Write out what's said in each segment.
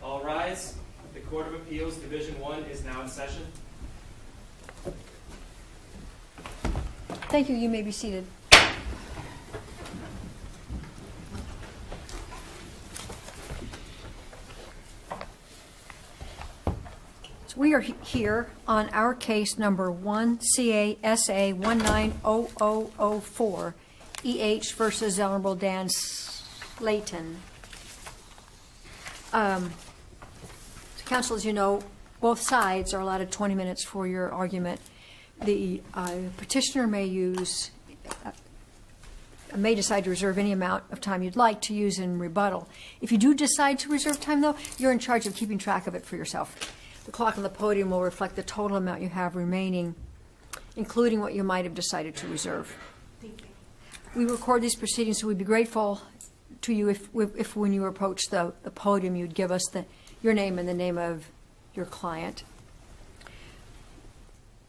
All rise. The Court of Appeals, Division 1 is now in session. Thank you. You may be seated. So we are here on our case number 1CA-SA190004, EH versus Honorable Dan Slayton. Counsel, as you know, both sides are allotted 20 minutes for your argument. The petitioner may decide to reserve any amount of time you'd like to use in rebuttal. If you do decide to reserve time, though, you're in charge of keeping track of it for yourself. The clock on the podium will reflect the total amount you have remaining, including what you might have decided to reserve. Thank you. We record these proceedings, so we'd be grateful to you if when you approach the podium, you'd give us your name and the name of your client.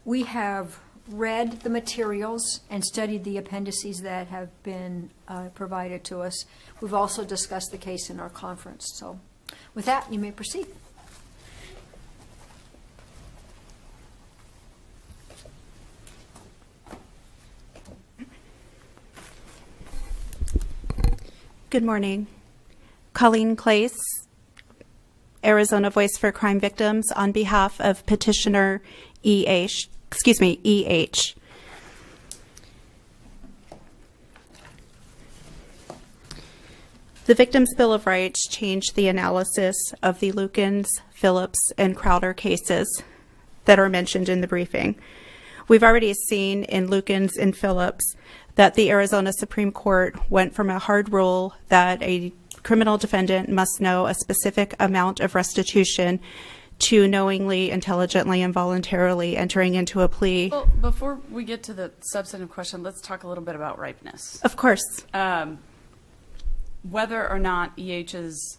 We have read the materials and studied the appendices that have been provided to us. We've also discussed the case in our conference. So with that, you may proceed. Good morning. Colleen Clace, Arizona Voice for Crime Victims, on behalf of petitioner EH. The Victims' Bill of Rights changed the analysis of the Lukens, Phillips, and Crowder cases that are mentioned in the briefing. We've already seen in Lukens and Phillips that the Arizona Supreme Court went from a hard rule that a criminal defendant must know a specific amount of restitution to knowingly, intelligently, and voluntarily entering into a plea. Well, before we get to the substantive question, let's talk a little bit about ripeness. Of course. Whether or not EH's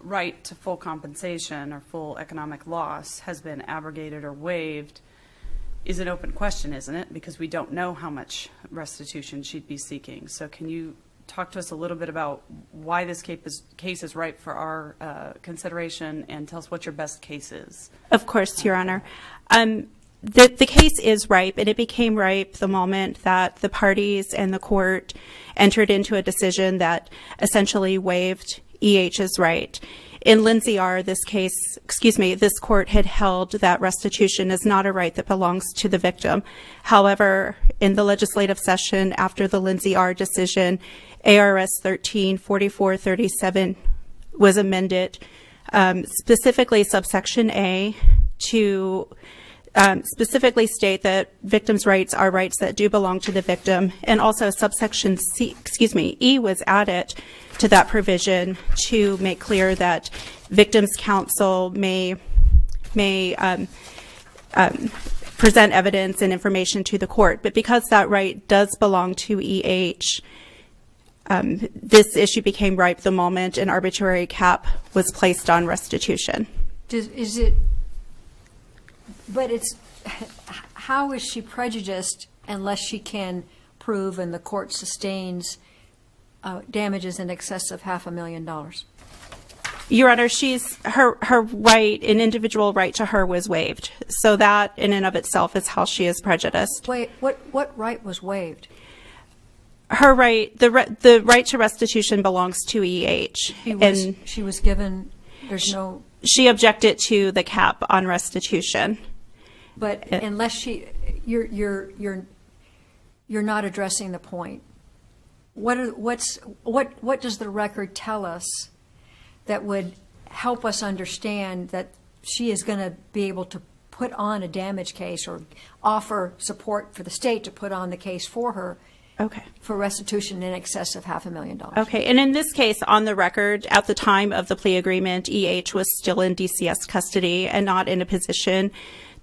right to full compensation or full economic loss has been abrogated or waived is an open question, isn't it? Because we don't know how much restitution she'd be seeking. So can you talk to us a little bit about why this case is ripe for our consideration, and tell us what your best case is? Of course, Your Honor. The case is ripe, and it became ripe the moment that the parties and the court entered into a decision that essentially waived EH's right. In Lindsay R., this court had held that restitution is not a right that belongs to the victim. However, in the legislative session after the Lindsay R. decision, ARS 134437 was amended, specifically subsection A, to specifically state that victims' rights are rights that do belong to the victim, and also subsection E was added to that provision to make clear that victims' counsel may present evidence and information to the court. But because that right does belong to EH, this issue became ripe the moment an arbitrary cap was placed on restitution. How is she prejudiced unless she can prove and the court sustains damages in excess of $500,000? Your Honor, her right, an individual right to her, was waived. So that in and of itself is how she is prejudiced. Wait, what right was waived? Her right, the right to restitution belongs to EH. She was given, there's no... She objected to the cap on restitution. But unless you're not addressing the point. What does the record tell us that would help us understand that she is going to be able to put on a damage case or offer support for the state to put on the case for her? Okay. For restitution in excess of $500,000. Okay, and in this case, on the record, at the time of the plea agreement, EH was still in DCS custody and not in a position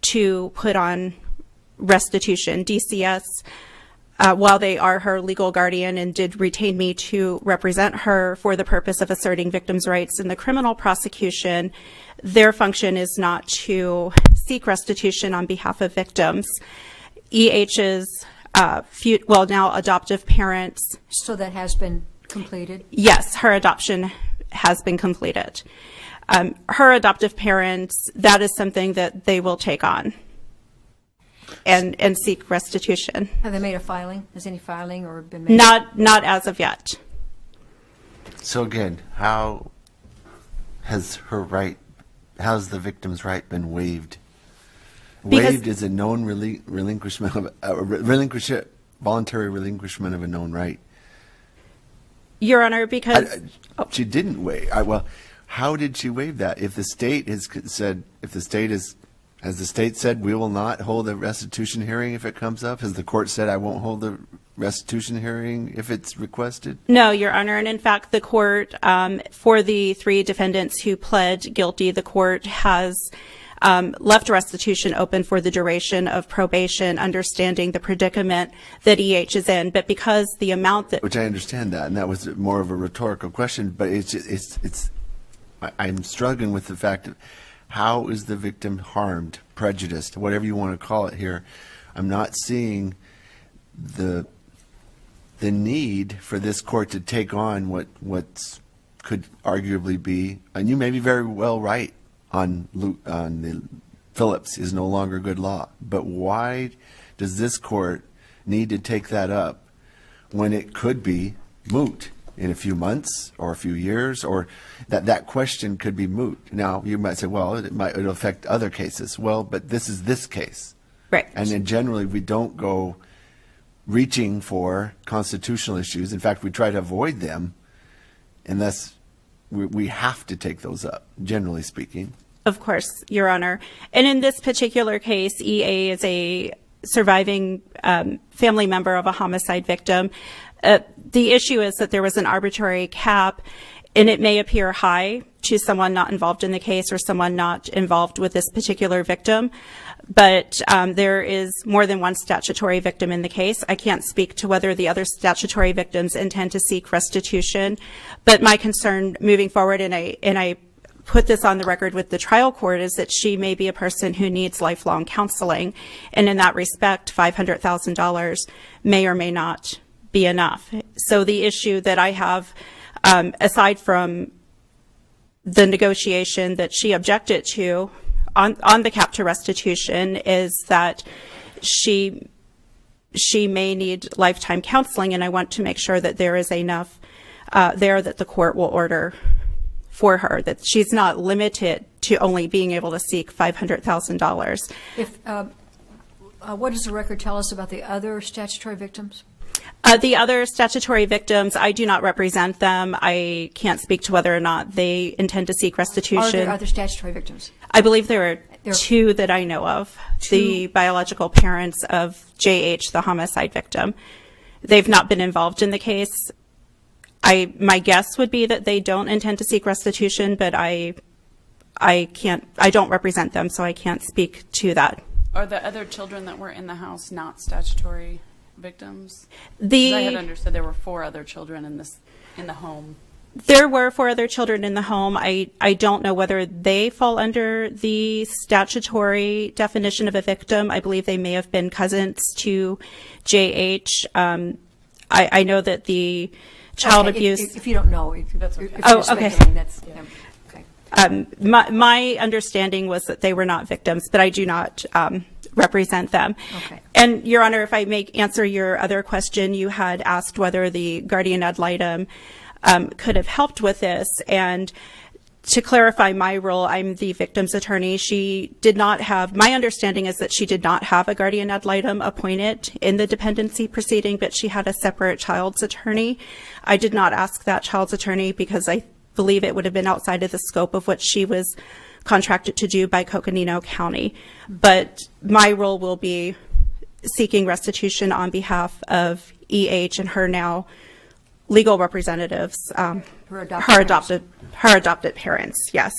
to put on restitution. DCS, while they are her legal guardian and did retain me to represent her for the purpose of asserting victims' rights in the criminal prosecution, their function is not to seek restitution on behalf of victims. EH's now adoptive parents. So that has been completed? Yes, her adoption has been completed. her adoptive parents, that is something that they will take on and seek restitution. Have they made a filing? Has any filing or been made? Not as of yet. So again, how has how's the victim's right been waived? Because- Waived is a known relinquishment of voluntary relinquishment of a known right. Your Honor, because She didn't waive. Well, how did she waive that? If the state has said, has the state said we will not hold a restitution hearing if it comes up? Has the court said I won't hold a restitution hearing if it's requested? no, Your Honor, and in fact, the court, for the 3 defendants who pled guilty, the court has left restitution open for the duration of probation, understanding the predicament that EH is in. But because the amount that... Which I understand that, and that was more of a rhetorical question, but I'm struggling with the fact of how is the victim harmed, prejudiced, whatever you want to call it here. I'm not seeing the need for this court to take on what could arguably be, and you may be very well right on the Phillips is no longer good law, but why does this court need to take that up when it could be moot in a few months or a few years, or that question could be moot? Now, you might say, well, it'll affect other cases. Well, but this is this case. Right. And then generally we don't go reaching for constitutional issues. In fact, we try to avoid them unless we have to take those up, generally speaking. Of course, Your Honor. And in this particular case, EA is a surviving family member of a homicide victim. The issue is that there was an arbitrary cap, and it may appear high to someone not involved in the case or someone not involved with this particular victim. But there is more than one statutory victim in the case. I can't speak to whether the other statutory victims intend to seek restitution. But my concern moving forward, and I put this on the record with the trial court, is that she may be a person who needs lifelong counseling. And in that respect, $500,000 may or may not be enough. So the issue that I have, aside from the negotiation that she objected to on the cap to restitution, is that she may need lifetime counseling, and I want to make sure that there is enough there that the court will order for her, that she's not limited to only being able to seek $500,000. If, what does the record tell us about the other statutory victims? The other statutory victims, I do not represent them. I can't speak to whether or not they intend to seek restitution. Are there other statutory victims? I believe there are 2 that I know of. 2? The biological parents of JH, the homicide victim. They've not been involved in the case. My guess would be that they don't intend to seek restitution, but I don't represent them, so I can't speak to that. Are the other children that were in the house not statutory victims? 'Cause I had understood there were 4 other children in the home. There were 4 other children in the home. I don't know whether they fall under the statutory definition of a victim. I believe they may have been cousins to JH. I know that the child abuse... If you don't know, if you're okay. speculating, that's... Yeah. Okay. My understanding was that they were not victims, but I do not represent them. Okay. And, Your Honor, if I may answer your other question, you had asked whether the guardian ad litem could have helped with this. And to clarify my role, I'm the victim's attorney. She did not have, my understanding is that she did not have a guardian ad litem appointed in the dependency proceeding, but she had a separate child's attorney. I did not ask that child's attorney because I believe it would have been outside of the scope of what she was contracted to do by Coconino County. But my role will be seeking restitution on behalf of EH and her now legal representatives, her adopted parents, yes.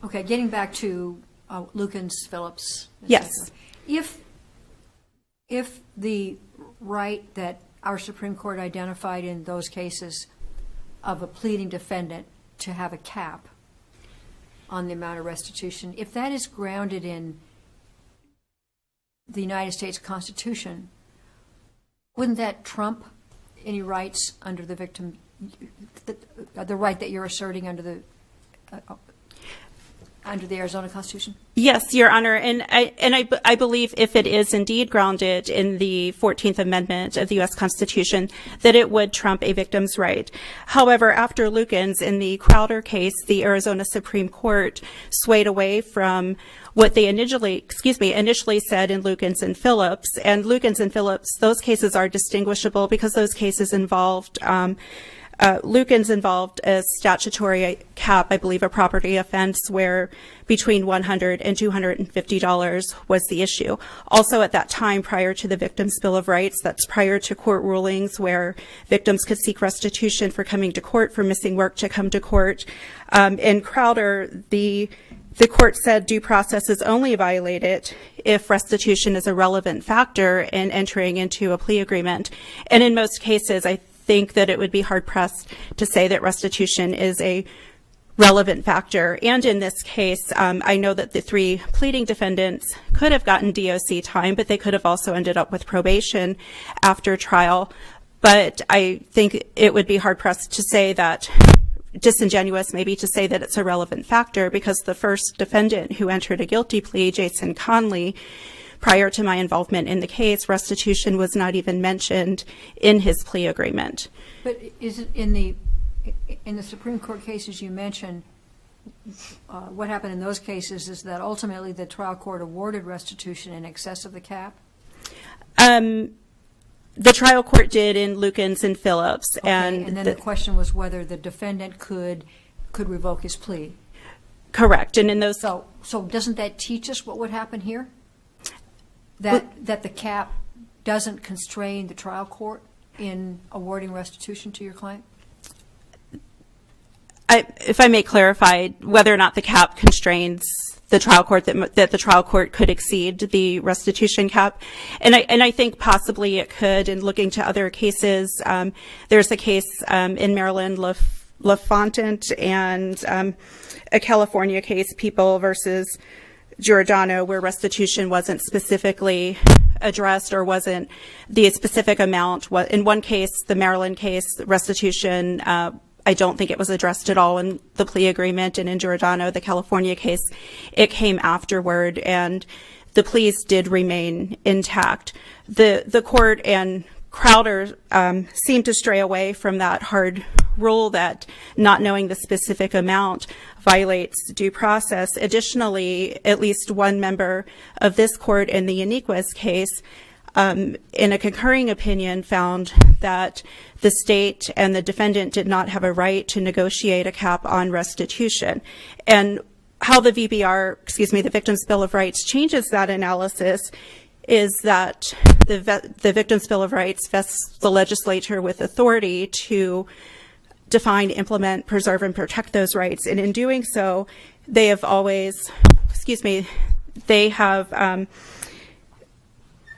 Okay, getting back to Lukens Phillips. Yes. If the right that our Supreme Court identified in those cases of a pleading defendant to have a cap on the amount of restitution, if that is grounded in the United States Constitution, wouldn't that trump any rights under the the right that you're asserting under the Arizona Constitution? Yes, Your Honor, and I believe if it is indeed grounded in the 14th Amendment of the U.S. Constitution, that it would trump a victim's right. However, after Lukens, in the Crowder case, the Arizona Supreme Court swayed away from what they initially said in Lukens and Phillips. And Lukens and Phillips, those cases are distinguishable because those cases involved Lukens involved a statutory cap, I believe a property offense, where between $100 and $250 was the issue. Also at that time, prior to the Victims' Bill of Rights, that's prior to court rulings where victims could seek restitution for coming to court, for missing work to come to court. In Crowder, the court said due process is only violated if restitution is a relevant factor in entering into a plea agreement. And in most cases, I think that it would be hard-pressed to say that restitution is a relevant factor. And in this case, I know that the 3 pleading defendants could have gotten DOC time, but they could have also ended up with probation after trial. But I think it would be hard-pressed to say that, disingenuous maybe to say that it's a relevant factor, because the first defendant who entered a guilty plea, Jason Conley, prior to my involvement in the case, restitution was not even mentioned in his plea agreement. But is it in the Supreme Court cases you mentioned, what happened in those cases is that ultimately the trial court awarded restitution in excess of the cap? The trial court did in Lukens and Phillips. Okay, and then the question was whether the defendant could revoke his plea. Correct. And in those... So doesn't that teach us what would happen here? That the cap doesn't constrain the trial court in awarding restitution to your client? If I may clarify, whether or not the cap constrains the trial court, that the trial court could exceed the restitution cap. And I think possibly it could. In looking to other cases, there's a case in Maryland, LaFontant, and a California case, People versus Giordano, where restitution wasn't specifically addressed or wasn't the specific amount. In one case, the Maryland case, restitution, I don't think it was addressed at all in the plea agreement. And in Giordano, the California case, it came afterward, and the pleas did remain intact. The court and Crowder seemed to stray away from that hard rule that not knowing the specific amount violates due process. Additionally, at least one member of this court in the Uniquez case, in a concurring opinion, found that the state and the defendant did not have a right to negotiate a cap on restitution. And how the the Victims' Bill of Rights changes that analysis is that the Victims' Bill of Rights vests the legislature with authority to define, implement, preserve, and protect those rights. And in doing so, they have always, they have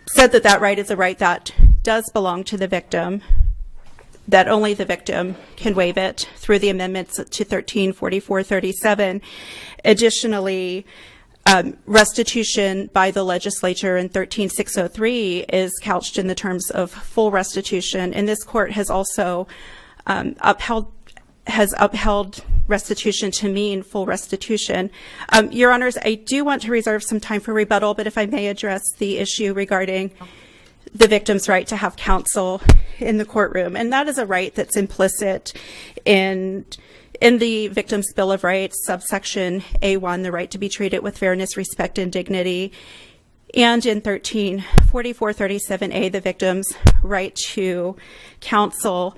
said that that right is a right that does belong to the victim, that only the victim can waive it through the amendments to 1344-37. Additionally, restitution by the legislature in 13603 is couched in the terms of full restitution, and this court has also upheld restitution to mean full restitution. Your Honors, I do want to reserve some time for rebuttal, but if I may address the issue regarding the victim's right to have counsel in the courtroom, and that is a right that's implicit in the Victims' Bill of Rights, subsection A1, the right to be treated with fairness, respect, and dignity, and in 1344-37A, the victim's right to counsel.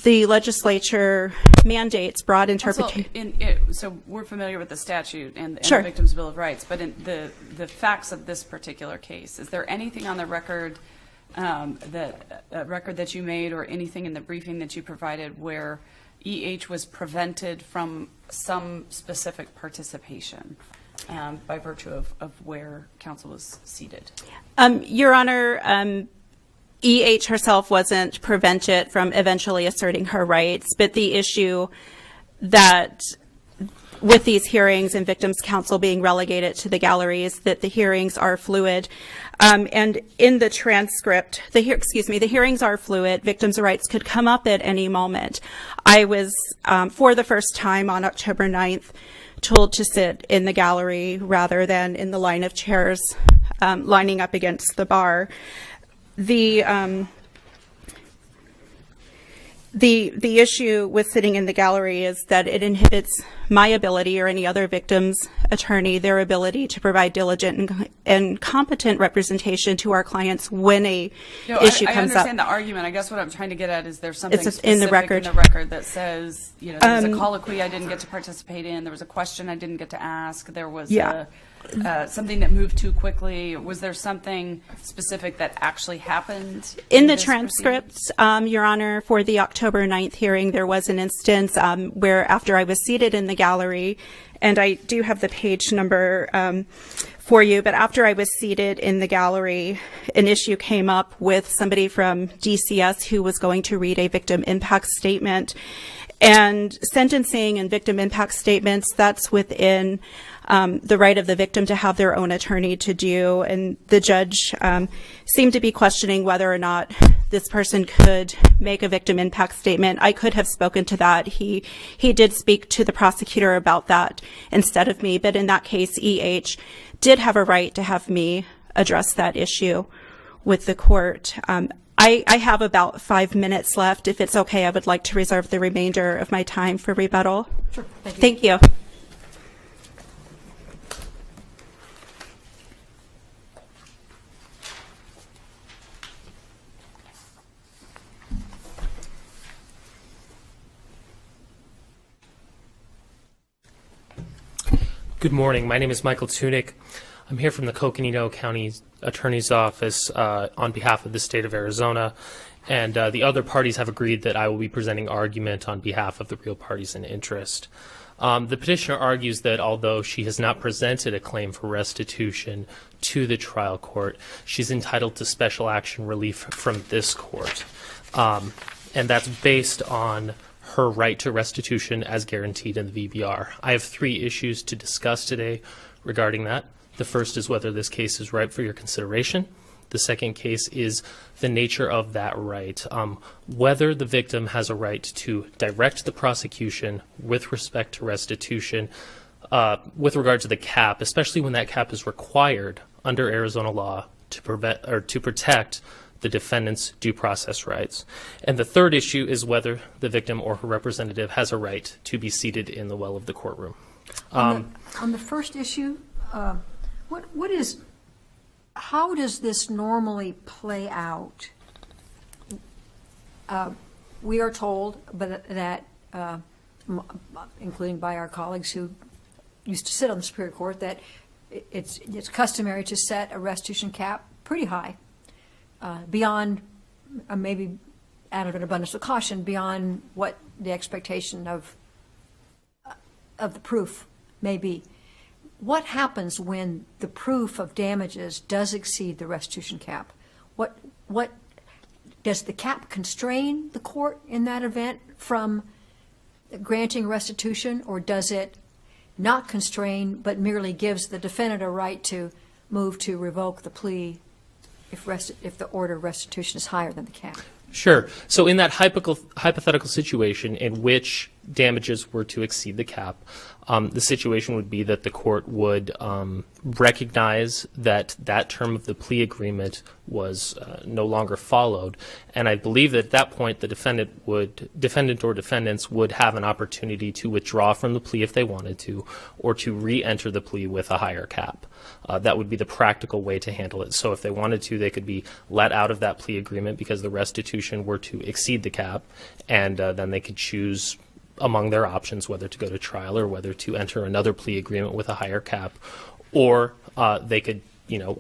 The legislature mandates broad interpretation. So we're familiar with the statute and Sure. the Victims' Bill of Rights, but in the facts of this particular case, is there anything on the record that you made, or anything in the briefing that you provided, where EH was prevented from some specific participation by virtue of where counsel was seated? Your Honor, EH herself wasn't prevented from eventually asserting her rights, but the issue that with these hearings and victims' counsel being relegated to the galleries, that the hearings are fluid. And in the transcript, the hearings are fluid. Victims' rights could come up at any moment. I was, for the first time on October 9th, told to sit in the gallery rather than in the line of chairs lining up against the bar. The issue with sitting in the gallery is that it inhibits my ability or any other victim's attorney, their ability to provide diligent and competent representation to our clients when a issue I comes up. understand the argument. I guess what I'm trying to get at is there's something It's specific in the record. that says, you know, there was a colloquy I didn't get to participate in. There was a question I didn't get to ask. There was something that moved too quickly. Was there something specific that actually happened? In the this transcripts, Your Honor, for the October 9th hearing, there was an instance where after I was seated in the gallery, and I do have the page number for you, but after I was seated in the gallery, an issue came up with somebody from DCS who was going to read a victim impact statement. And sentencing and victim impact statements, that's within the right of the victim to have their own attorney to do. And the judge seemed to be questioning whether or not this person could make a victim impact statement. I could have spoken to that. He did speak to the prosecutor about that instead of me. But in that case, EH did have a right to have me address that issue with the court. I have about 5 minutes left. If it's okay, I would like to reserve the remainder of my time for rebuttal. Sure. Thank you. Good morning. My name is Michael Tunick. I'm here from the Coconino County Attorney's Office on behalf of the state of Arizona, and the other parties have agreed that I will be presenting argument on behalf of the real parties in interest. The petitioner argues that although she has not presented a claim for restitution to the trial court, she's entitled to special action relief from this court, and that's based on her right to restitution as guaranteed in the VBR. I have 3 issues to discuss today regarding that. The first is whether this case is ripe for your consideration. The second case is the nature of that right, whether the victim has a right to direct the prosecution with respect to restitution with regard to the cap, especially when that cap is required under Arizona law to protect the defendant's due process rights. And the third issue is whether the victim or her representative has a right to be seated in the well of the courtroom. On the first issue, how does this normally play out? We are told that, including by our colleagues who used to sit on the Superior Court, that it's customary to set a restitution cap pretty high, beyond, maybe out of an abundance of caution, beyond what the expectation of the proof may be. What happens when the proof of damages does exceed the restitution cap? What does the cap constrain the court in that event from granting restitution, or does it not constrain but merely gives the defendant a right to move to revoke the plea if the order of restitution is higher than the cap? Sure. So in that hypothetical situation in which damages were to exceed the cap, the situation would be that the court would recognize that that term of the plea agreement was no longer followed, and I believe that at that point the defendant or defendants would have an opportunity to withdraw from the plea if they wanted to, or to re-enter the plea with a higher cap. That would be the practical way to handle it. So if they wanted to, they could be let out of that plea agreement because the restitution were to exceed the cap, and then they could choose among their options whether to go to trial or whether to enter another plea agreement with a higher cap, or they could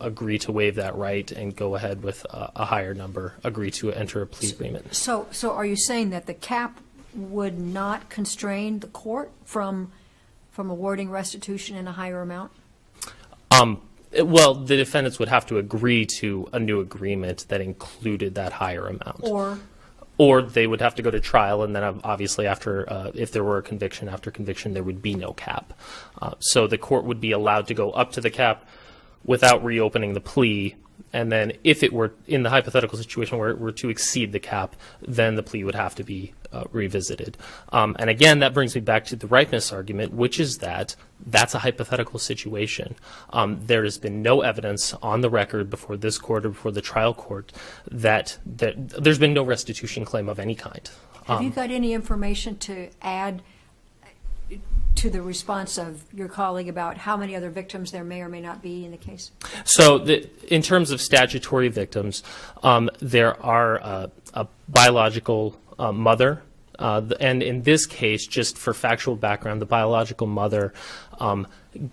agree to waive that right and go ahead with a higher number, agree to enter a plea agreement. So are you saying that the cap would not constrain the court from awarding restitution in a higher amount? Well, the defendants would have to agree to a new agreement that included that higher amount. or they would have to go to trial, and then obviously after, if there were a conviction, after conviction, there would be no cap. So the court would be allowed to go up to the cap without reopening the plea, and then if it were in the hypothetical situation where it were to exceed the cap, then the plea would have to be revisited. And again, that brings me back to the ripeness argument, which is that that's a hypothetical situation. There has been no evidence on the record before this court or before the trial court that there's been no restitution claim of any kind. Have you got any information to add to the response of your colleague about how many other victims there may or may not be in the case? So in terms of statutory victims, there are a biological mother, and in this case, just for factual background, the biological mother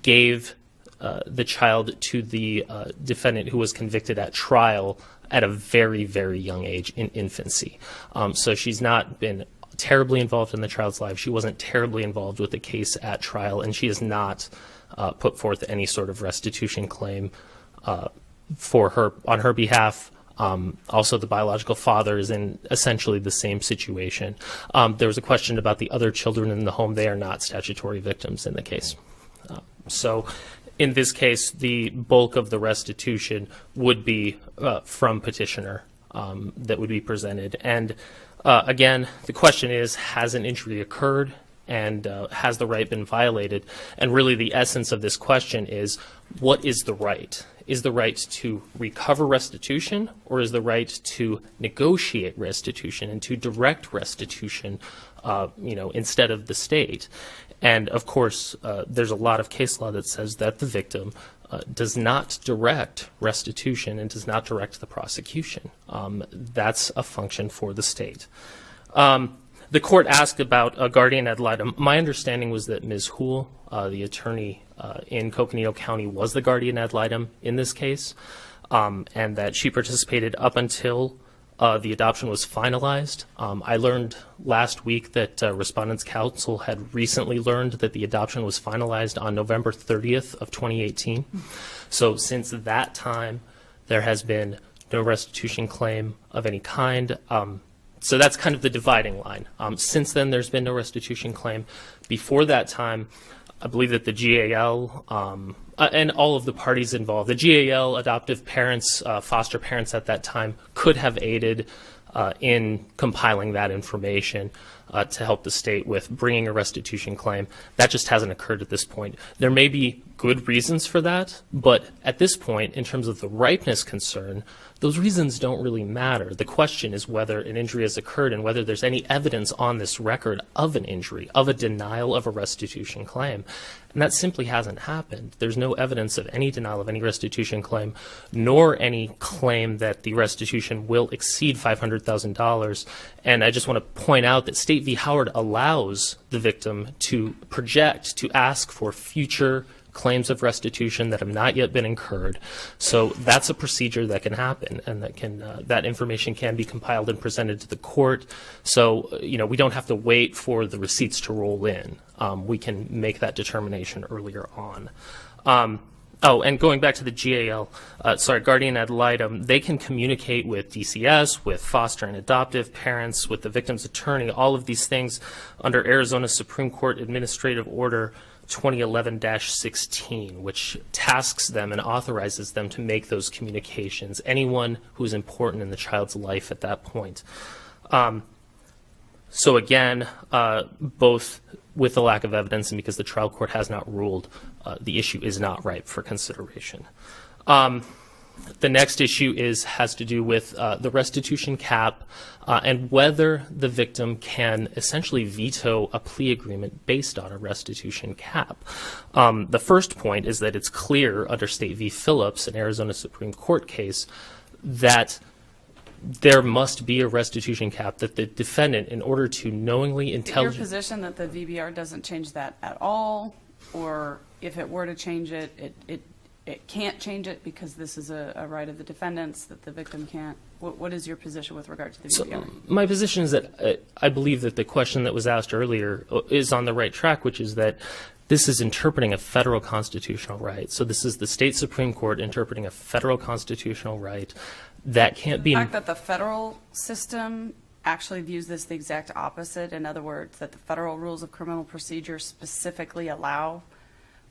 gave the child to the defendant who was convicted at trial at a very, very young age, in infancy. So she's not been terribly involved in the child's life. She wasn't terribly involved with the case at trial, and she has not put forth any sort of restitution claim for her on her behalf. Also, the biological father is in essentially the same situation. There was a question about the other children in the home. They are not statutory victims in the case. So in this case, the bulk of the restitution would be from petitioner that would be presented. And again, the question is, has an injury occurred, and has the right been violated? And really the essence of this question is, what is the right? Is the right to recover restitution, or is the right to negotiate restitution and to direct restitution, instead of the state? And of course, there's a lot of case law that says that the victim does not direct restitution and does not direct the prosecution. That's a function for the state. The court asked about a guardian ad litem. My understanding was that Ms. Houle, the attorney in Coconino County, was the guardian ad litem in this case, and that she participated up until the adoption was finalized. I learned last week that Respondents' Counsel had recently learned that the adoption was finalized on November 30th of 2018. So since that time, there has been no restitution claim of any kind. So that's kind of the dividing line. Since then, there's been no restitution claim. Before that time, I believe that the GAL and all of the parties involved, the GAL, adoptive parents, foster parents at that time, could have aided in compiling that information to help the state with bringing a restitution claim. That just hasn't occurred at this point. There may be good reasons for that, but at this point, in terms of the ripeness concern, those reasons don't really matter. The question is whether an injury has occurred and whether there's any evidence on this record of an injury, of a denial of a restitution claim. And that simply hasn't happened. There's no evidence of any denial of any restitution claim, nor any claim that the restitution will exceed $500,000. And I just want to point out that State v. Howard allows the victim to project, to ask for future claims of restitution that have not yet been incurred. So that's a procedure that can happen, and that information can be compiled and presented to the court. So, we don't have to wait for the receipts to roll in. We can make that determination earlier on. And going back to the GAL, guardian ad litem, they can communicate with DCS, with foster and adoptive parents, with the victim's attorney, all of these things under Arizona Supreme Court Administrative Order 2011-16, which tasks them and authorizes them to make those communications, anyone who is important in the child's life at that point. So again, both with the lack of evidence and because the trial court has not ruled, the issue is not ripe for consideration. The next issue has to do with the restitution cap and whether the victim can essentially veto a plea agreement based on a restitution cap. The first point is that it's clear under State v. Phillips, an Arizona Supreme Court case, that there must be a restitution cap, that the defendant, in order to knowingly, intelligently... Your position that the VBR doesn't change that at all, or if it were to change it, it can't change it because this is a right of the defendants, that the victim can't? What is your position with regard to the VBR? So my position is that I believe that the question that was asked earlier is on the right track, which is that this is interpreting a federal constitutional right. So this is the state Supreme Court interpreting a federal constitutional right that can't be... The fact that the federal system actually views this the exact opposite. In other words, that the federal rules of criminal procedure specifically allow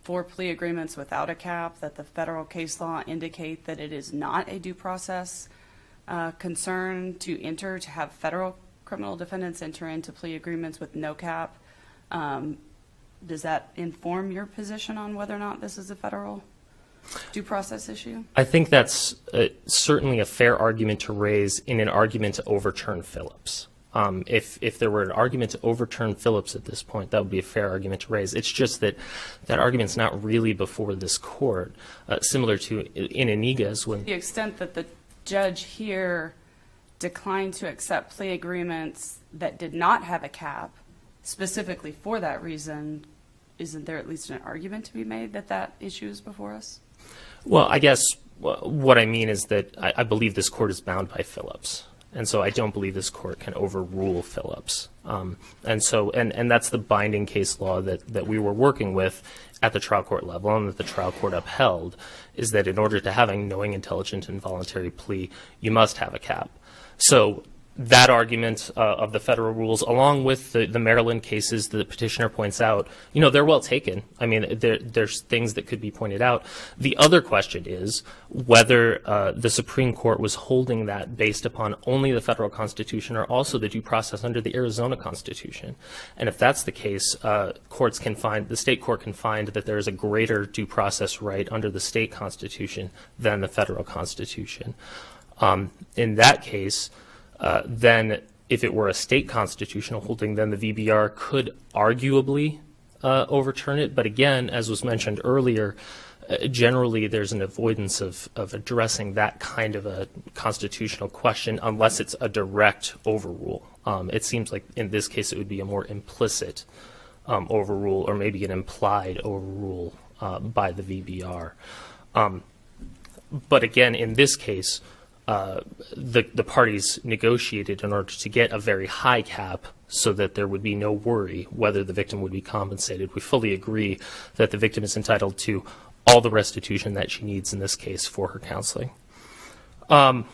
for plea agreements without a cap, that the federal case law indicate that it is not a due process concern to have federal criminal defendants enter into plea agreements with no cap. Does that inform your position on whether or not this is a federal due process issue? I think that's certainly a fair argument to raise in an argument to overturn Phillips. If there were an argument to overturn Phillips at this point, that would be a fair argument to raise. It's just that that argument's not really before this court, similar to in Inigas when The extent that the judge here declined to accept plea agreements that did not have a cap, specifically for that reason, isn't there at least an argument to be made that that issue is before us? Well, I guess what I mean is that I believe this court is bound by Phillips. And so I don't believe this court can overrule Phillips. And that's the binding case law that we were working with at the trial court level and that the trial court upheld, is that in order to have a knowing, intelligent, and voluntary plea, you must have a cap. So that argument of the federal rules, along with the Maryland cases that the petitioner points out, they're well taken. I mean, there's things that could be pointed out. The other question is whether the Supreme Court was holding that based upon only the federal Constitution or also the due process under the Arizona Constitution. And if that's the case, the state court can find that there is a greater due process right under the state Constitution than the federal Constitution. In that case, then if it were a state constitutional holding, then the VBR could arguably overturn it. But again, as was mentioned earlier, generally there's an avoidance of addressing that kind of a constitutional question unless it's a direct overrule. It seems like in this case it would be a more implicit overrule or maybe an implied overrule by the VBR. But again, in this case, the parties negotiated in order to get a very high cap so that there would be no worry whether the victim would be compensated. We fully agree that the victim is entitled to all the restitution that she needs in this case for her counseling. And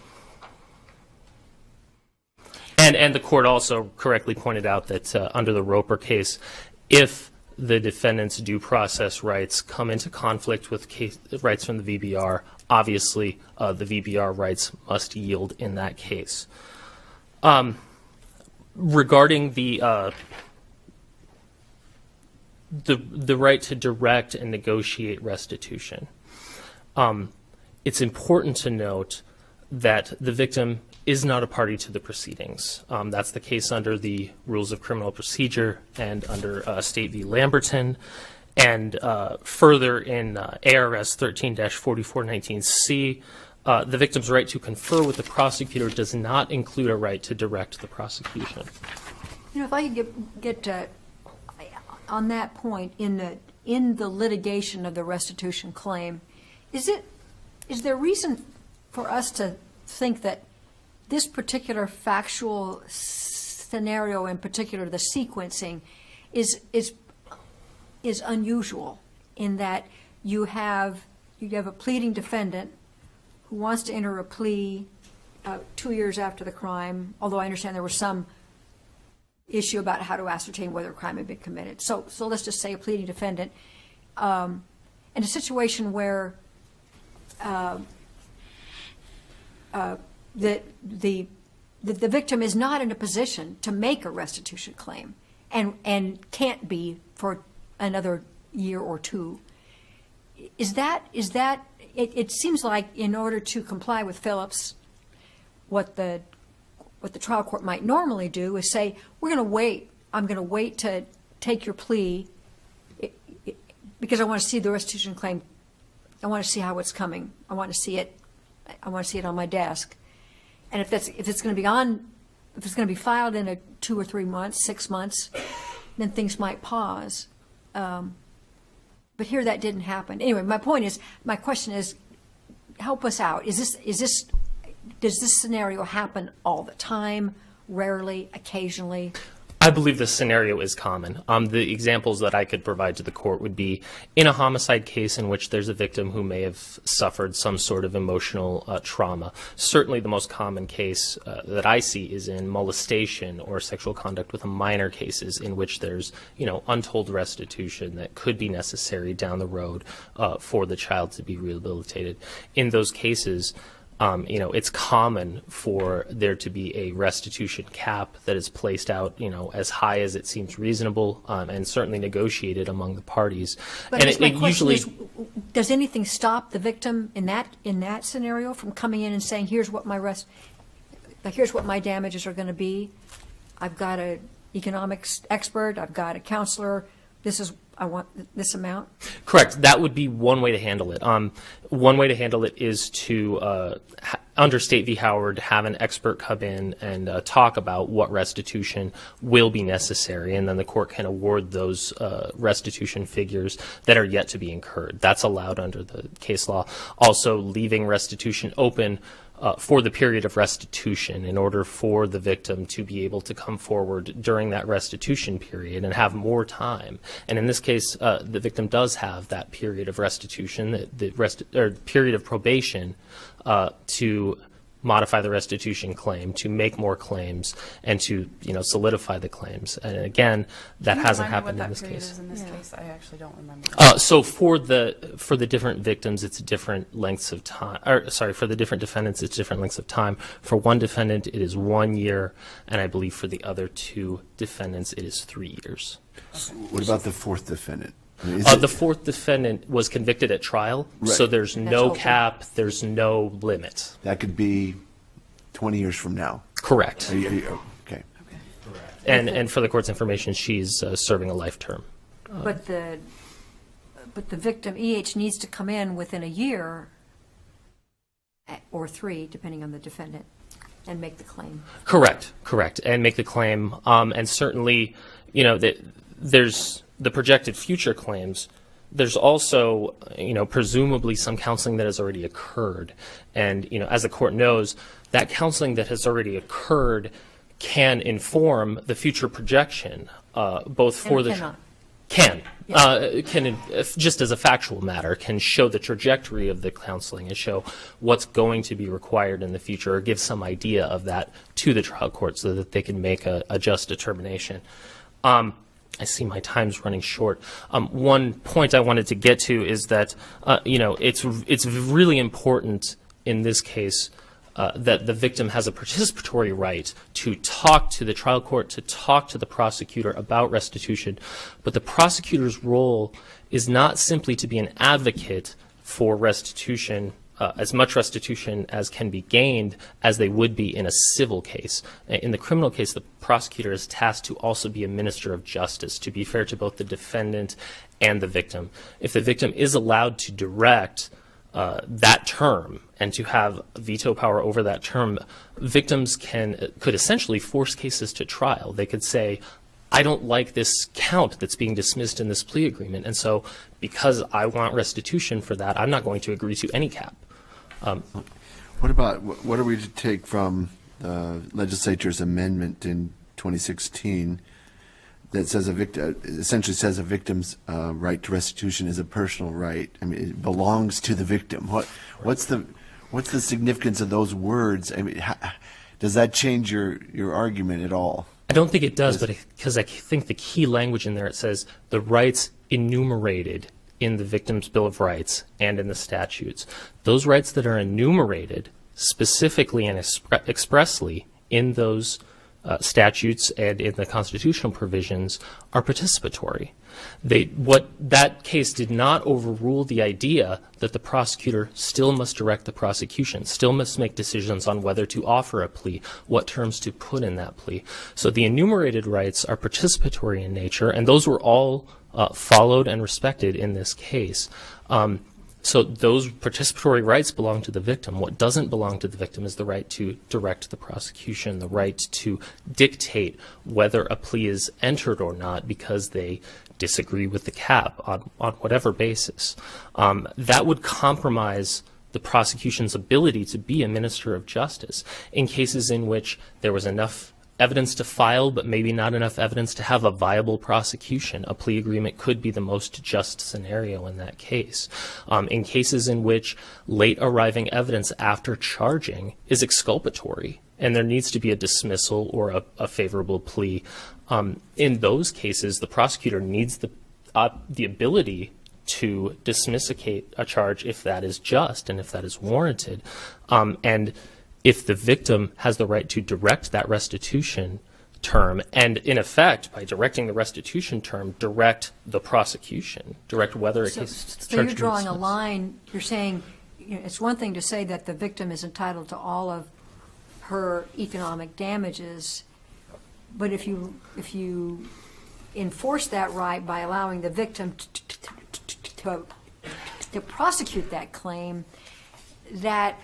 the court also correctly pointed out that under the Roper case, if the defendant's due process rights come into conflict with rights from the VBR, obviously the VBR rights must yield in that case. Regarding the right to direct and negotiate restitution, it's important to note that the victim is not a party to the proceedings. That's the case under the rules of criminal procedure and under State v. Lamberton. And further in ARS 13-4419C, the victim's right to confer with the prosecutor does not include a right to direct the prosecution. If I could get on that point, in the litigation of the restitution claim, is there reason for us to think that this particular factual scenario, in particular the sequencing, is unusual in that you have a pleading defendant who wants to enter a plea 2 years after the crime, although I understand there was some issue about how to ascertain whether a crime had been committed. So let's just say a pleading defendant in a situation where the victim is not in a position to make a restitution claim and can't be for another year or two. It seems like in order to comply with Phillips, what the trial court might normally do is say, we're going to wait. I'm going to wait to take your plea because I want to see the restitution claim. I want to see how it's coming. I want to see it on my desk. And if it's going to be filed in 2 or 3 months, 6 months, then things might pause. But here that didn't happen. Anyway, my question is, help us out. Does this scenario happen all the time, rarely, occasionally? I believe the scenario is common. The examples that I could provide to the court would be in a homicide case in which there's a victim who may have suffered some sort of emotional trauma. Certainly the most common case that I see is in molestation or sexual conduct with a minor cases in which there's, untold restitution that could be necessary down the road for the child to be rehabilitated. In those cases, it's common for there to be a restitution cap that is placed out, as high as it seems reasonable, and certainly negotiated among the parties. But And I guess my question usually, is, does anything stop the victim in that scenario from coming in and saying, here's what my damages are going to be? I've got an economics expert, I've got a counselor, I want this amount? correct. That would be one way to handle it. One way to handle it is to, under State v. Howard, have an expert come in and talk about what restitution will be necessary, and then the court can award those restitution figures that are yet to be incurred. That's allowed under the case law. Also, leaving restitution open for the period of restitution in order for the victim to be able to come forward during that restitution period and have more time. And in this case, the victim does have that period of restitution, the period of probation to modify the restitution claim, to make more claims, and to solidify the claims. And again, that hasn't happened in this case. In this case, I actually don't remember. So for the different victims, it's different lengths of time. Or sorry, for the different defendants, it's different lengths of time. For one defendant, it is 1 year, and I believe for the other two defendants, it is 3 years. What about the fourth defendant? I mean, The fourth defendant was convicted at trial, so Right. there's no open. cap, there's no limit. that could be 20 years from now. Correct. Okay. And for the court's information, she's serving a life term. But the victim, EH, needs to come in within a year or 3, depending on the defendant, and make the claim. Correct, and make the claim. And certainly, that there's the projected future claims. There's also, presumably some counseling that has already occurred. And, as the court knows, that counseling that has already occurred can inform the future projection, both for And the... cannot. Can just as a factual matter, can show the trajectory of the counseling and show what's going to be required in the future, or give some idea of that to the trial court so that they can make a just determination. I see my time's running short. One point I wanted to get to is that, it's really important in this case that the victim has a participatory right to talk to the trial court, to talk to the prosecutor about restitution. But the prosecutor's role is not simply to be an advocate for restitution, as much restitution as can be gained as they would be in a civil case. In the criminal case, the prosecutor is tasked to also be a minister of justice, to be fair to both the defendant and the victim. If the victim is allowed to direct that term and to have veto power over that term, victims could essentially force cases to trial. They could say, I don't like this count that's being dismissed in this plea agreement, and so because I want restitution for that, I'm not going to agree to any cap. What are we to take from the legislature's amendment in 2016 that says essentially says a victim's right to restitution is a personal right? I mean, it belongs to the victim. What's the significance of those words? I mean, does that change your argument at all? I don't think it does, but because I think the key language in there, it says the rights enumerated in the Victim's Bill of Rights and in the statutes. Those rights that are enumerated specifically and expressly in those statutes and in the constitutional provisions are participatory. What that case did not overrule the idea that the prosecutor still must direct the prosecution, still must make decisions on whether to offer a plea, what terms to put in that plea. So the enumerated rights are participatory in nature, and those were all followed and respected in this case. So those participatory rights belong to the victim. What doesn't belong to the victim is the right to direct the prosecution, the right to dictate whether a plea is entered or not because they disagree with the cap on whatever basis. That would compromise the prosecution's ability to be a minister of justice in cases in which there was enough evidence to file, but maybe not enough evidence to have a viable prosecution. A plea agreement could be the most just scenario in that case. In cases in which late arriving evidence after charging is exculpatory, and there needs to be a dismissal or a favorable plea, in those cases, the prosecutor needs the ability to dismiss a charge if that is just and if that is warranted. And if the victim has the right to direct that restitution term, and in effect, by directing the restitution term, direct the prosecution, direct whether a case So you're drawing a line, you're saying, it's one thing to say that the victim is entitled to all of her economic damages, but if you enforce that right by allowing the victim to prosecute that claim, that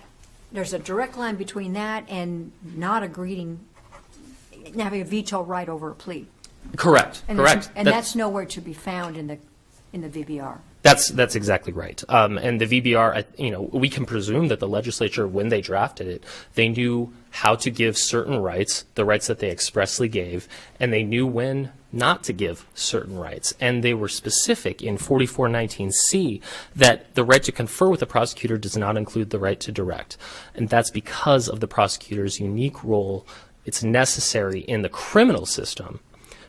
there's a direct line between that and not having a veto right over a plea. Correct. And correct. That's nowhere to be found in the VBR. That's exactly right. And the VBR, we can presume that the legislature, when they drafted it, they knew how to give certain rights, the rights that they expressly gave, and they knew when not to give certain rights. And they were specific in 4419C that the right to confer with the prosecutor does not include the right to direct. And that's because of the prosecutor's unique role. It's necessary in the criminal system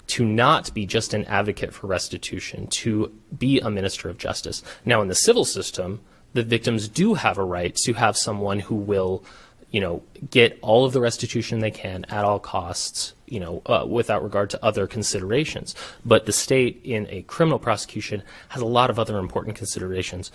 to not be just an advocate for restitution, to be a minister of justice. Now, in the civil system, the victims do have a right to have someone who will, get all of the restitution they can at all costs, without regard to other considerations. But the state, in a criminal prosecution, has a lot of other important considerations.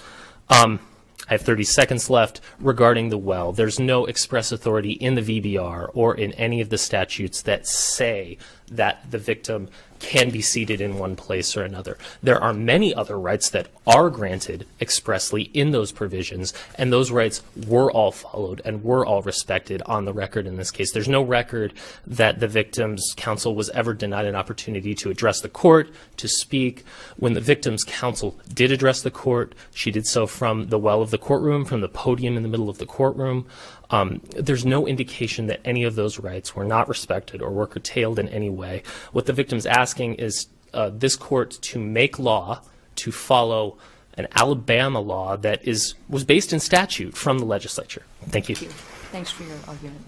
I have 30 seconds left regarding the well. There's no express authority in the VBR or in any of the statutes that say that the victim can be seated in one place or another. There are many other rights that are granted expressly in those provisions, and those rights were all followed and were all respected on the record in this case. There's no record that the victim's counsel was ever denied an opportunity to address the court, to speak. When the victim's counsel did address the court, she did so from the well of the courtroom, from the podium in the middle of the courtroom. There's no indication that any of those rights were not respected or were curtailed in any way. What the victim's asking is this court to make law, to follow an Alabama law that was based in statute from the legislature. Thank you. Thank you. Thanks for your argument.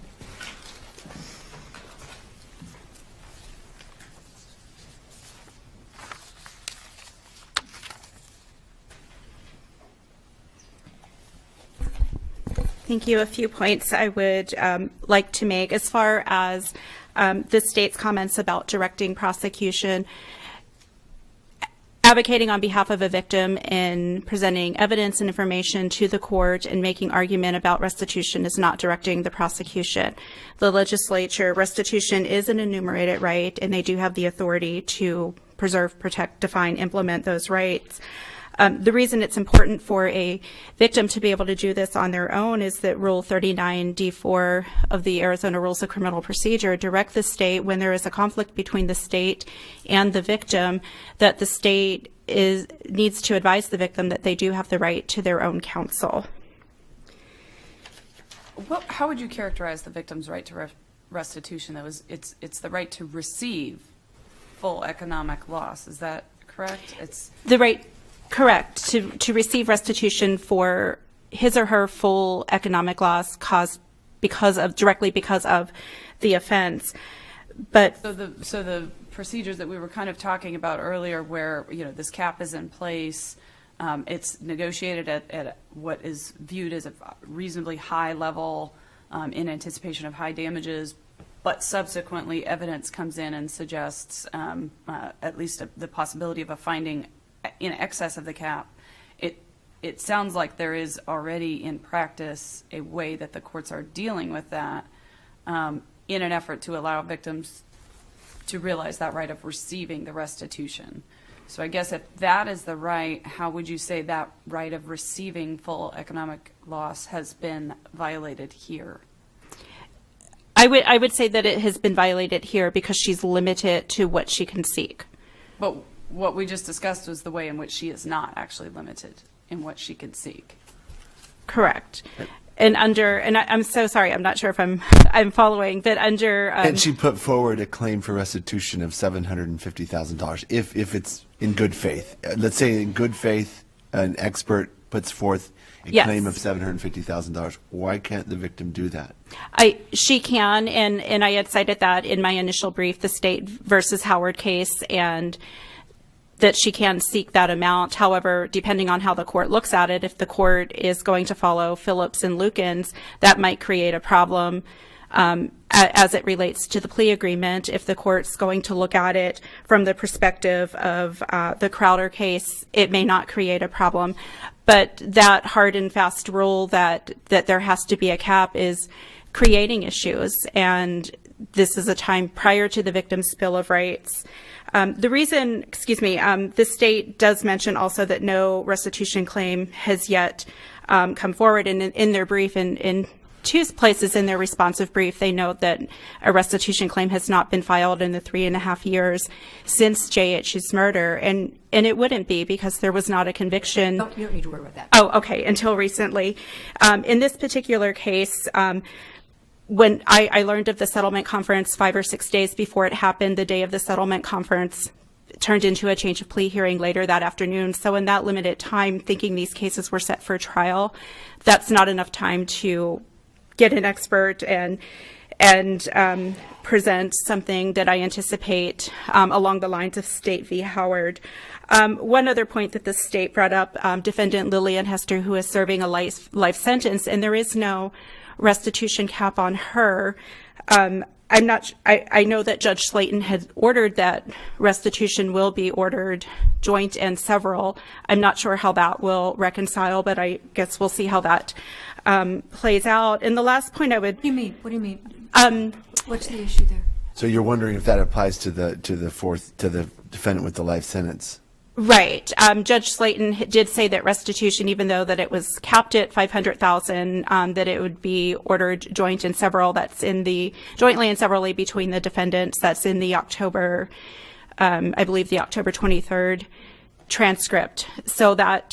Thank you. A few points I would like to make as far as the state's comments about directing prosecution. Advocating on behalf of a victim in presenting evidence and information to the court and making argument about restitution is not directing the prosecution. The legislature, restitution is an enumerated right, and they do have the authority to preserve, protect, define, implement those rights. The reason it's important for a victim to be able to do this on their own is that Rule 39D4 of the Arizona Rules of Criminal Procedure direct the state, when there is a conflict between the state and the victim, that the state needs to advise the victim that they do have the right to their own counsel. How would you characterize the victim's right to restitution? It's the right to receive full economic loss. Is that correct? It's the right. Correct. To receive restitution for his or her full economic loss caused directly because of the offense. But so the procedures that we were kind of talking about earlier, where this cap is in place, it's negotiated at what is viewed as a reasonably high level in anticipation of high damages, but subsequently evidence comes in and suggests at least the possibility of a finding in excess of the cap. It sounds like there is already in practice a way that the courts are dealing with that in an effort to allow victims to realize that right of receiving the restitution. So I guess if that is the right, how would you say that right of receiving full economic loss has been violated here? I would say that it has been violated here because she's limited to what she can seek. But what we just discussed was the way in which she is not actually limited in what she can seek. Correct. and I'm so sorry, I'm not sure if I'm following, but under. And she put forward a claim for restitution of $750,000 if it's in good faith. Let's say in good faith, an expert puts forth a Yes. claim of $750,000. Why can't the victim do that? She can, and I had cited that in my initial brief, the State versus Howard case, and that she can seek that amount. However, depending on how the court looks at it, if the court is going to follow Phillips and Lukens, that might create a problem as it relates to the plea agreement. If the court's going to look at it from the perspective of the Crowder case, it may not create a problem. But that hard and fast rule that there has to be a cap is creating issues, and this is a time prior to the victim's Bill of Rights. The reason, the state does mention also that no restitution claim has yet come forward, and in their brief, in two places in their responsive brief, they note that a restitution claim has not been filed in the 3.5 years since JH's murder, and it wouldn't be because there was not a conviction. No, you don't need to worry about that. Oh, okay, until recently. In this particular case, when I learned of the settlement conference 5 or 6 days before it happened, the day of the settlement conference turned into a change of plea hearing later that afternoon. So in that limited time, thinking these cases were set for trial, that's not enough time to get an expert and present something that I anticipate along the lines of State v. Howard. One other point that the state brought up, defendant Lillian Hester, who is serving a life sentence, and there is no restitution cap on her. I know that Judge Slayton had ordered that restitution will be ordered joint and several. I'm not sure how that will reconcile, but I guess we'll see how that plays out. And the last point I would. What do you mean? What's the issue there? So you're wondering if that applies to the defendant with the life sentence? Right. Judge Slayton did say that restitution, even though that it was capped at $500,000, that it would be ordered joint and several. That's in the jointly and severally between the defendants. That's in the October, I believe, the October 23rd transcript. So that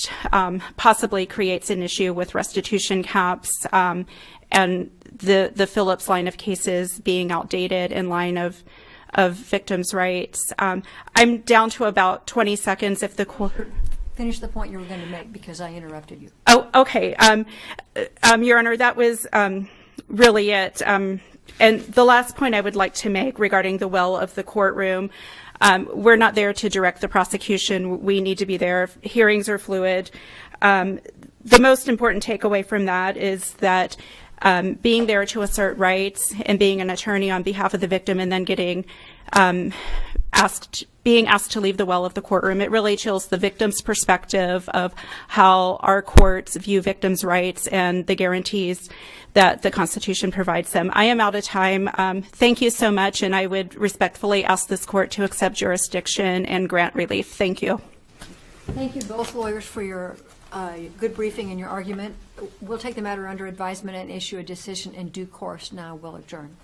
possibly creates an issue with restitution caps and the Phillips line of cases being outdated in line of victims' rights. I'm down to about 20 seconds if the court. Finish the point you were going to make because I interrupted you. Oh, okay. Your Honor, that was really it. And the last point I would like to make regarding the well of the courtroom, we're not there to direct the prosecution. We need to be there. Hearings are fluid. The most important takeaway from that is that being there to assert rights and being an attorney on behalf of the victim and then getting being asked to leave the well of the courtroom, it really chills the victim's perspective of how our courts view victims' rights and the guarantees that the Constitution provides them. I am out of time. Thank you so much, and I would respectfully ask this court to accept jurisdiction and grant relief. Thank you. Thank you both lawyers for your good briefing and your argument. We'll take the matter under advisement and issue a decision in due course. Now we'll adjourn.